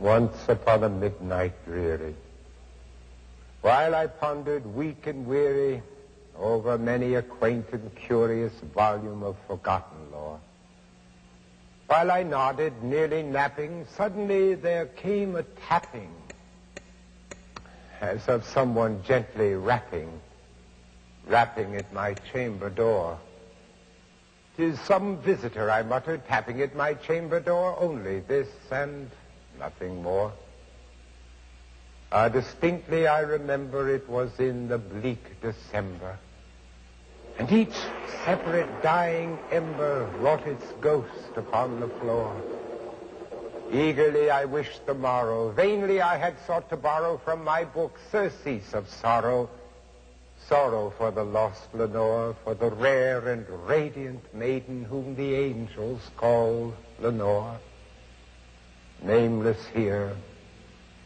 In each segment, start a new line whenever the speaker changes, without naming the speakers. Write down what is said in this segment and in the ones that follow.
Once upon a midnight dreary, while I pondered weak and weary over many a quaint and curious volume of forgotten lore, while I nodded, nearly napping, suddenly there came a tapping, as of someone gently rapping at my chamber door. "'Tis some visitor," I muttered, "tapping at my chamber door, only this and nothing more." Distinctly I remember it was in the bleak December, and each separate dying ember wrought its ghost upon the floor. Eagerly I wished the morrow, vainly I had sought to borrow from my book surcease of sorrow, sorrow for the lost Lenore, for the rare and radiant maiden whom the angels call Lenore, nameless here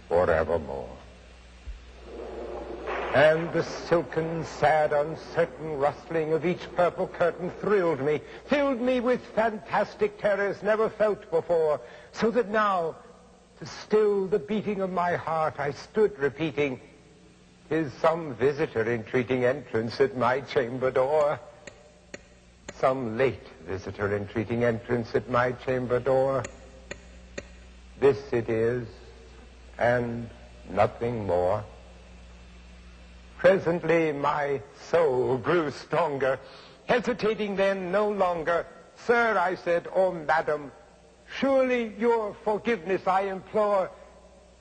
forevermore. And the silken, sad, uncertain rustling of each purple curtain thrilled me, filled me with fantastic terrors never felt before, so that now, to still the beating of my heart, I stood repeating, "'Tis some visitor entreating entrance at my chamber door. Some late visitor entreating entrance at my chamber door. This it is, and nothing more." Presently my soul grew stronger, hesitating then no longer. "Sir," I said, "or madam, surely your forgiveness I implore.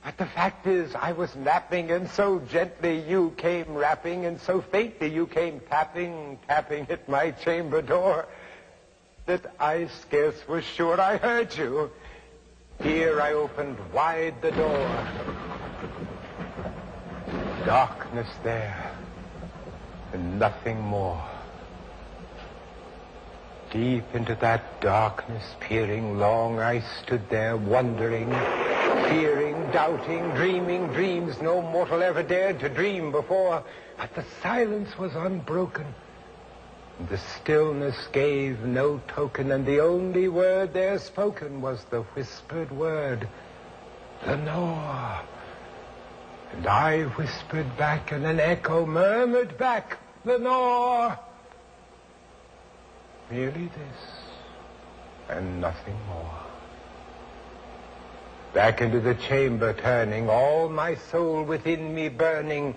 But the fact is I was napping, and so gently you came rapping, and so faintly you came tapping at my chamber door, that I scarce was sure I heard you. Here I opened wide the door. Darkness there, and nothing more. Deep into that darkness peering long, I stood there wondering, fearing, doubting, dreaming dreams no mortal ever dared to dream before. But the silence was unbroken, and the stillness gave no token, and the only word there spoken was the whispered word, "Lenore." And I whispered back, and an echo murmured back, "Lenore." Merely this, and nothing more. Back into the chamber turning, all my soul within me burning.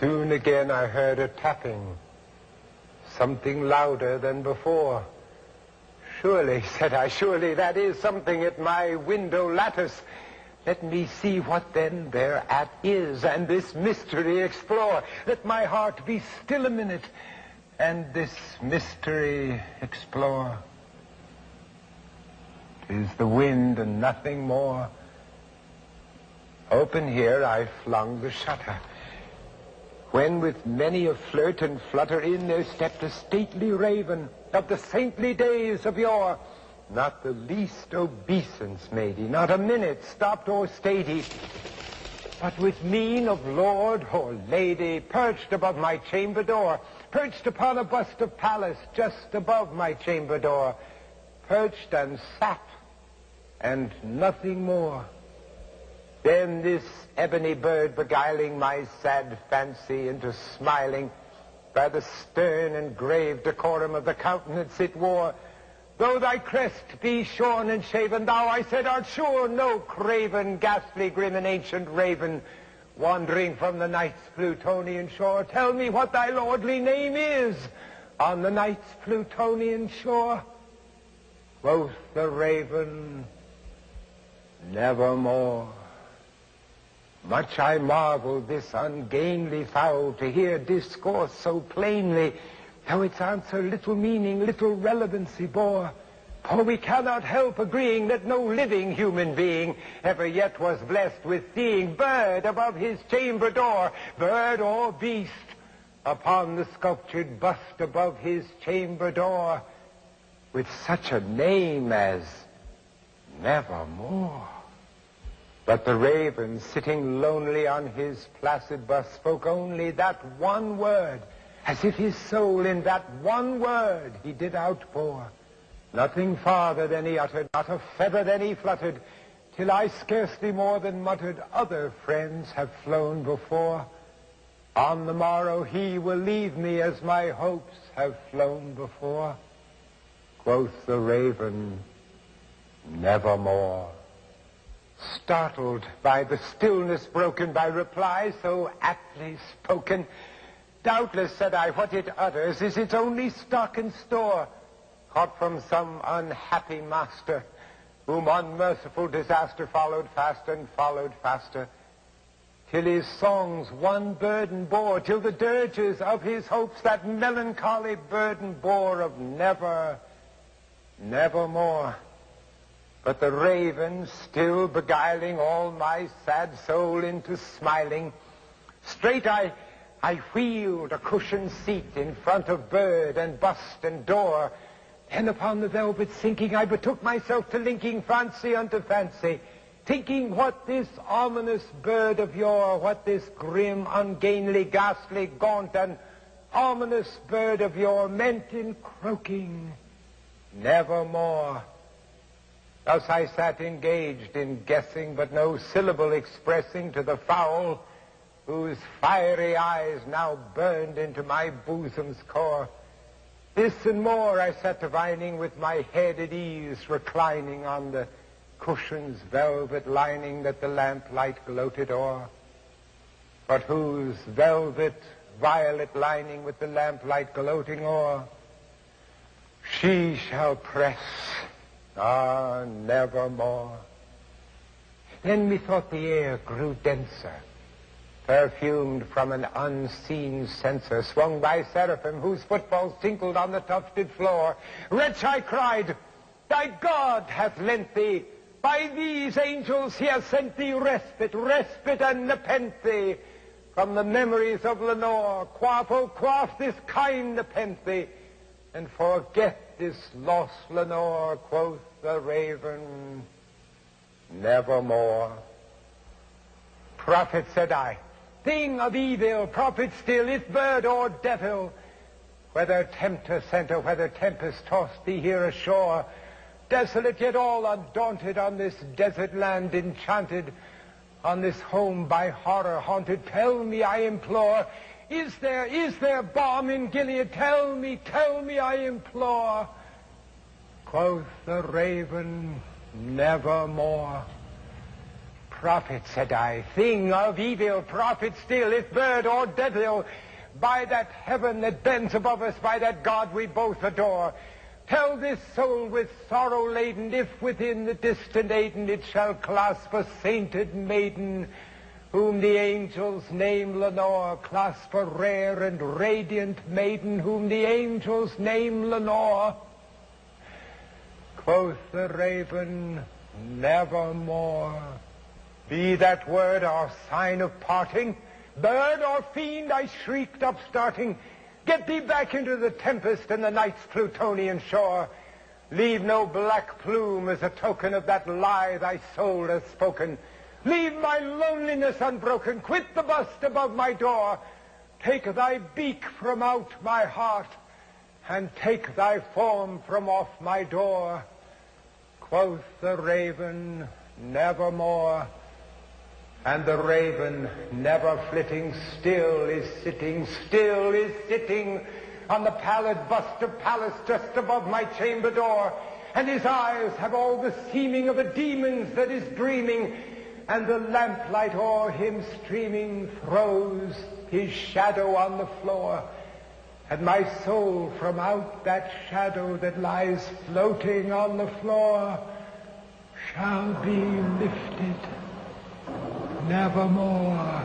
Soon again I heard a tapping, something louder than before. "Surely," said I, "surely that is something at my window lattice. Let me see what then thereat is, and this mystery explore. Let my heart be still a minute, and this mystery explore. 'Tis the wind and nothing more." Open here I flung the shutter, when with many a flirt and flutter in there stepped a stately raven of the saintly days of yore. Not the least obeisance made he, not a minute stopped or stayed he, but with mien of lord or lady perched above my chamber door, perched upon a bust of Pallas just above my chamber door, perched and sat, and nothing more. Then this ebony bird beguiling my sad fancy into smiling, by the stern and grave decorum of the countenance it wore, "Though thy crest be shorn and shaven, thou," I said, "art sure no craven, ghastly, grim, and ancient raven, wandering from the night's Plutonian shore. Tell me what thy lordly name is on the night's Plutonian shore." Quoth the raven, "Nevermore." Much I marveled this ungainly fowl to hear discourse so plainly, though its answer little meaning, little relevancy bore. For we cannot help agreeing that no living human being ever yet was blessed with seeing bird above his chamber door, bird or beast upon the sculptured bust above his chamber door, with such a name as Nevermore. But the raven, sitting lonely on his placid bust, spoke only that one word, as if his soul in that one word he did outpour. Nothing farther than he uttered, not a feather than he fluttered, till I scarcely more than muttered, other friends have flown before. On the morrow he will leave me as my hopes have flown before. Quoth the raven, nevermore. Startled by the stillness broken by reply so aptly spoken, doubtless, said I, what it utters is its only stock and store, caught from some unhappy master, whom unmerciful disaster followed fast and followed faster, till his songs one burden bore, till the dirges of his hopes that melancholy burden bore of never, nevermore. But the raven, still beguiling all my sad soul into smiling, straight I wheeled a cushioned seat in front of bird and bust and door. Then upon the velvet sinking, I betook myself to linking fancy unto fancy, thinking what this ominous bird of yore, what this grim, ungainly, ghastly, gaunt, and ominous bird of yore meant in croaking, nevermore. Thus I sat engaged in guessing, but no syllable expressing to the fowl, whose fiery eyes now burned into my bosom's core. This and more I sat divining, with my head at ease reclining on the cushion's velvet lining that the lamplight gloated o'er, but whose velvet violet lining with the lamplight gloating o'er she shall press, nevermore. Then methought the air grew denser, perfumed from an unseen censer, swung by seraphim whose footfalls tinkled on the tufted floor. Wretch, I cried, thy God hath lent thee, by these angels he has sent thee respite, respite and nepenthe from the memories of Lenore. Quaff, oh quaff this kind nepenthe, and forget this lost Lenore. Quoth the raven, nevermore. Prophet, said I, thing of evil, prophet still, if bird or devil, whether tempter sent or whether tempest tossed thee here ashore, desolate yet all undaunted, on this desert land enchanted, on this home by horror haunted, tell me, I implore, is there balm in Gilead? Tell me, I implore. Quoth the raven, nevermore. Prophet, said I, thing of evil, prophet still, if bird or devil, by that heaven that bends above us, by that God we both adore, tell this soul with sorrow laden, if within the distant Aden it shall clasp a sainted maiden, whom the angels name Lenore, clasp a rare and radiant maiden, whom the angels name Lenore. Quoth the raven, nevermore. Be that word our sign of parting, bird or fiend, I shrieked upstarting, get thee back into the tempest and the night's Plutonian shore. Leave no black plume as a token of that lie thy soul has spoken. Leave my loneliness unbroken, quit the bust above my door. Take thy beak from out my heart, and take thy form from off my door. Quoth the raven, nevermore. And the raven, never flitting, still is sitting on the pallid bust of Pallas just above my chamber door. And his eyes have all the seeming of a demon's that is dreaming, and the lamplight o'er him streaming throws his shadow on the floor. And my soul from out that shadow that lies floating on the floor shall be lifted nevermore.